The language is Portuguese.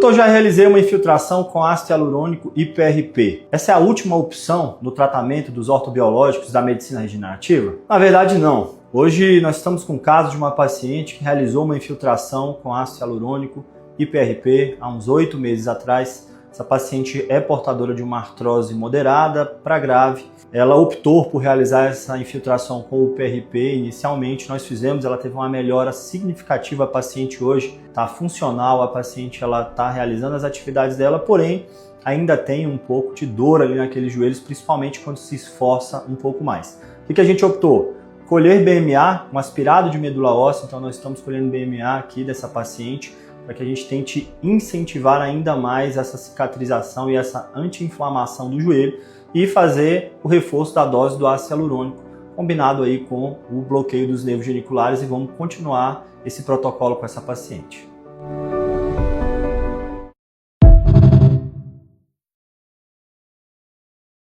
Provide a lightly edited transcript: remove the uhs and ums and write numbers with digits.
Eu já realizei uma infiltração com ácido hialurônico e PRP. Essa é a última opção no tratamento dos ortobiológicos da medicina regenerativa? Na verdade, não. Hoje nós estamos com o caso de uma paciente que realizou uma infiltração com ácido hialurônico e PRP há uns 8 meses atrás. Essa paciente é portadora de uma artrose moderada para grave. Ela optou por realizar essa infiltração com o PRP. Inicialmente nós fizemos, ela teve uma melhora significativa. A paciente hoje está funcional, a paciente está realizando as atividades dela, porém ainda tem um pouco de dor ali naqueles joelhos, principalmente quando se esforça um pouco mais. O que a gente optou? Colher BMA, um aspirado de medula óssea. Então nós estamos colhendo BMA aqui dessa paciente, para que a gente tente incentivar ainda mais essa cicatrização e essa anti-inflamação do joelho e fazer o reforço da dose do ácido hialurônico, combinado aí com o bloqueio dos nervos geniculares, e vamos continuar esse protocolo com essa paciente.